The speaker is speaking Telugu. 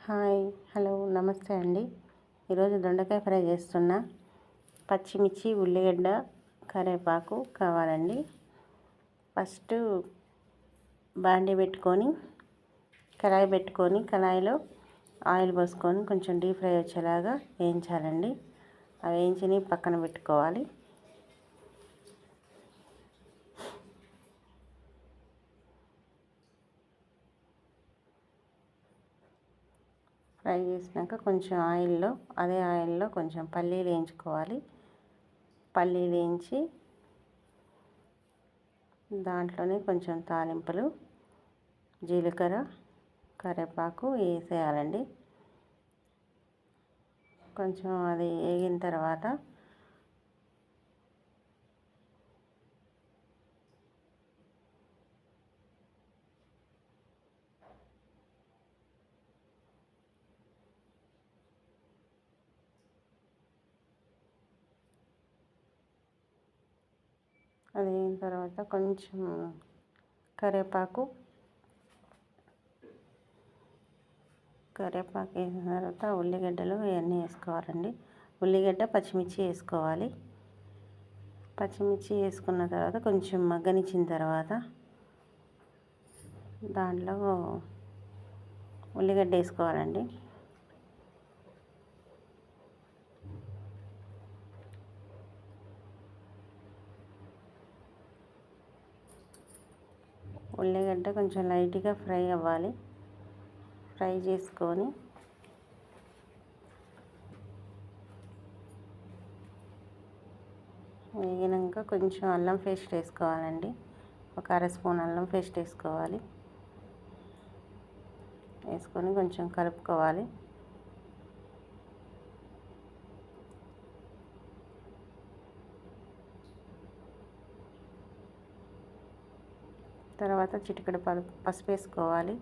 హాయ్ హలో నమస్తే అండి. ఈరోజు దొండకాయ ఫ్రై చేస్తున్నా. పచ్చిమిర్చి, ఉల్లిగడ్డ, కరివేపాకు కావాలండి. ఫస్ట్ బాండీ పెట్టుకొని కళాయిలో ఆయిల్ పోసుకొని కొంచెం డీప్ ఫ్రై వచ్చేలాగా వేయించాలండి. అవి వేయించి పక్కన పెట్టుకోవాలి. ఫ్రై చేసినాక కొంచెం అదే ఆయిల్లో కొంచెం పల్లీలు వేయించుకోవాలి. పల్లీలు వేయించి దాంట్లోనే కొంచెం తాలింపులు, జీలకర్ర, కరివేపాకు వేసేయాలండి. కొంచెం అది వేగిన తర్వాత కొంచెం కరివేపాకు వేసిన తర్వాత ఉల్లిగడ్డలు ఇవన్నీ వేసుకోవాలండి. ఉల్లిగడ్డ, పచ్చిమిర్చి వేసుకోవాలి. పచ్చిమిర్చి వేసుకున్న తర్వాత కొంచెం మగ్గనిచ్చిన తర్వాత దాంట్లో ఉల్లిగడ్డ వేసుకోవాలండి. ఉల్లిగడ్డ కొంచెం లైట్గా ఫ్రై అవ్వాలి. ఫ్రై చేసుకొని వేగినాక కొంచెం అల్లం పేస్ట్ వేసుకోవాలండి. ఒక అర స్పూన్ అల్లం పేస్ట్ వేసుకోవాలి. వేసుకొని కొంచెం కలుపుకోవాలి. తర్వాత చిటికెడు పసుపు వేసుకోవాలి.